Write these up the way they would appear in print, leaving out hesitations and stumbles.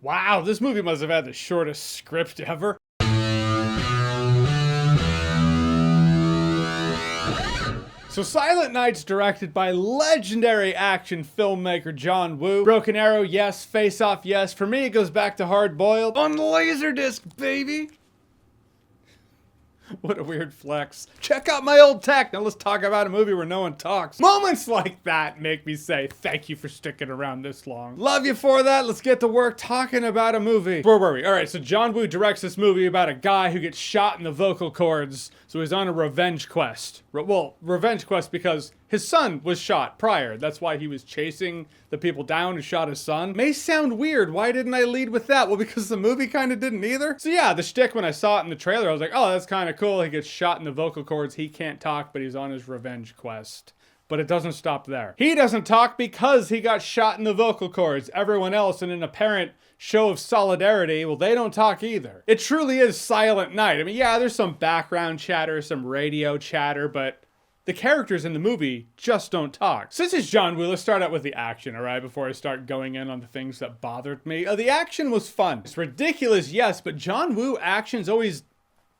Wow, this movie must have had the shortest script ever. So Silent Night's directed by legendary action filmmaker John Woo. Broken Arrow, yes. Face Off, yes. For me, it goes back to Hard Boiled. On Laserdisc, baby! What a weird flex. Check out my old tech. Now let's talk about a movie where no one talks. Moments like that make me say, thank you for sticking around this long. Love you for that. Let's get to work talking about a movie. Where were we? All right, so John Woo directs this movie about a guy who gets shot in the vocal cords. So he's on a revenge quest. Revenge quest because his son was shot prior. That's why he was chasing the people down who shot his son. May sound weird. Why didn't I lead with that? Well, because the movie kind of didn't either. So yeah, the shtick when I saw it in the trailer, I was like, oh, that's kind of cool. He gets shot in the vocal cords. He can't talk, but he's on his revenge quest. But it doesn't stop there. He doesn't talk because he got shot in the vocal cords. Everyone else, in an apparent show of solidarity, well, they don't talk either. It truly is Silent Night. I mean, yeah, there's some background chatter, some radio chatter, but the characters in the movie just don't talk. Since it's John Woo, let's start out with the action, all right, before I start going in on the things that bothered me. The action was fun. It's ridiculous, yes, but John Woo action's always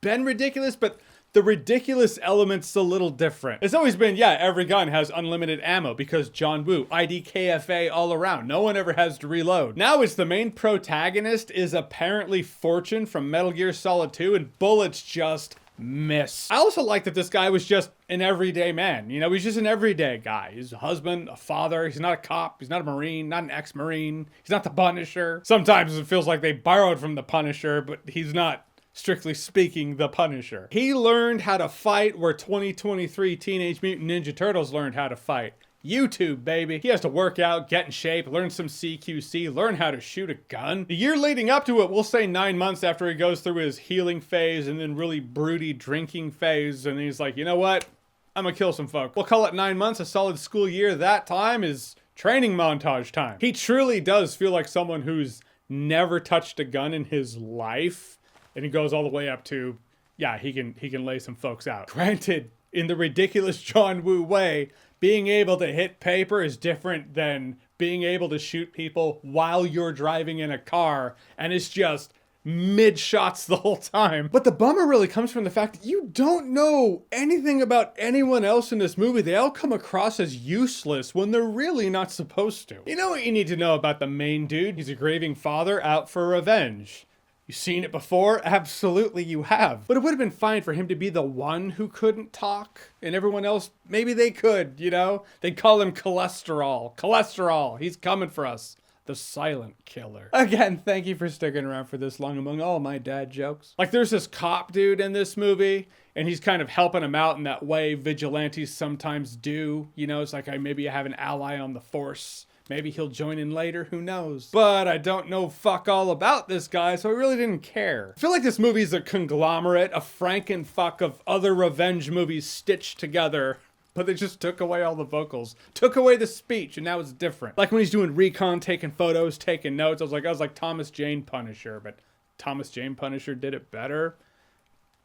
been ridiculous, but the ridiculous element's a little different. It's always been, yeah, every gun has unlimited ammo because John Woo, IDKFA all around. No one ever has to reload. Now it's the main protagonist is apparently Fortune from Metal Gear Solid 2 and bullets just miss. I also like that this guy was just an everyday man. You know, he's just an everyday guy. He's a husband, a father. He's not a cop. He's not a Marine, not an ex-Marine. He's not the Punisher. Sometimes it feels like they borrowed from the Punisher, but he's not, strictly speaking, the Punisher. He learned how to fight where 2023 Teenage Mutant Ninja Turtles learned how to fight. YouTube, baby. He has to work out, get in shape, learn some CQC, learn how to shoot a gun. The year leading up to it, we'll say 9 months after he goes through his healing phase and then really broody drinking phase, and he's like, you know what? I'm gonna kill some folk. We'll call it 9 months, a solid school year. That time is training montage time. He truly does feel like someone who's never touched a gun in his life. And he goes all the way up to, yeah, he can lay some folks out. Granted, in the ridiculous John Woo way, being able to hit paper is different than being able to shoot people while you're driving in a car, and it's just mid shots the whole time. But the bummer really comes from the fact that you don't know anything about anyone else in this movie. They all come across as useless when they're really not supposed to. You know what you need to know about the main dude? He's a grieving father out for revenge. You've seen it before? Absolutely you have. But it would have been fine for him to be the one who couldn't talk, and everyone else, maybe they could, you know? They'd call him Cholesterol. Cholesterol, he's coming for us. The silent killer. Again, thank you for sticking around for this long among all my dad jokes. Like, there's this cop dude in this movie, and he's kind of helping him out in that way vigilantes sometimes do. You know, it's like maybe I have an ally on the force. Maybe he'll join in later, who knows? But I don't know fuck all about this guy, so I really didn't care. I feel like this movie's a conglomerate, a frankenfuck of other revenge movies stitched together, but they just took away all the vocals, took away the speech, and now it's different. Like when he's doing recon, taking photos, taking notes, I was like Thomas Jane Punisher, but Thomas Jane Punisher did it better.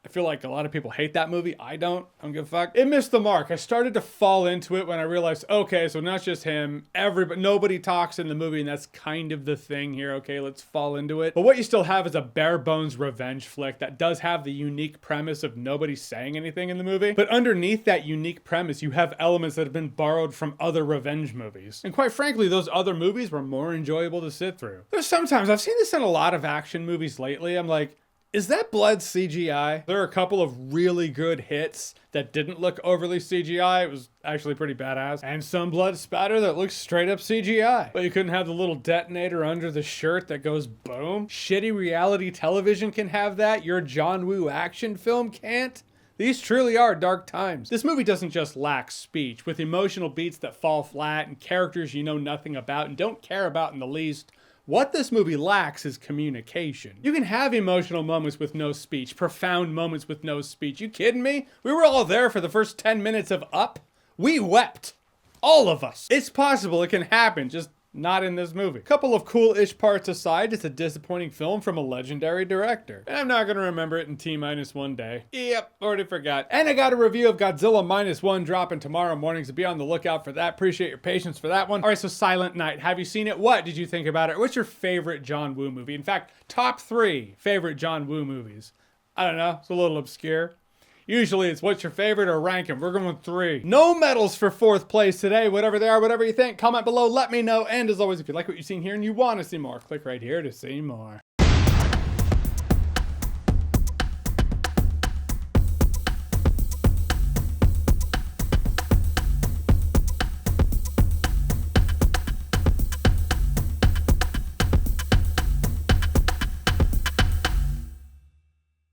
I feel like a lot of people hate that movie. I don't give a fuck. It missed the mark. I started to fall into it when I realized, okay, so not just him, nobody talks in the movie, and that's kind of the thing here. Okay, let's fall into it. But what you still have is a bare bones revenge flick that does have the unique premise of nobody saying anything in the movie. But underneath that unique premise, you have elements that have been borrowed from other revenge movies. And quite frankly, those other movies were more enjoyable to sit through. There's sometimes, I've seen this in a lot of action movies lately, I'm like, is that blood CGI? There are a couple of really good hits that didn't look overly CGI. It was actually pretty badass. And some blood spatter that looks straight up CGI. But you couldn't have the little detonator under the shirt that goes boom? Shitty reality television can have that. Your John Woo action film can't? These truly are dark times. This movie doesn't just lack speech, with emotional beats that fall flat and characters you know nothing about and don't care about in the least. What this movie lacks is communication. You can have emotional moments with no speech, profound moments with no speech. You kidding me? We were all there for the first 10 minutes of Up. We wept. All of us. It's possible, it can happen. Just Not in this movie. Couple of cool-ish parts aside, it's a disappointing film from a legendary director. And I'm not gonna remember it in T-1 day. Yep, already forgot. And I got a review of Godzilla -1 dropping tomorrow morning, so be on the lookout for that. Appreciate your patience for that one. All right, so Silent Night. Have you seen it? What did you think about it? What's your favorite John Woo movie? In fact, top 3 favorite John Woo movies. I don't know, it's a little obscure. Usually it's what's your favorite or rank them. We're going with 3. No medals for 4th place today. Whatever they are, whatever you think, comment below, let me know. And as always, if you like what you've seen here and you want to see more, click right here to see more.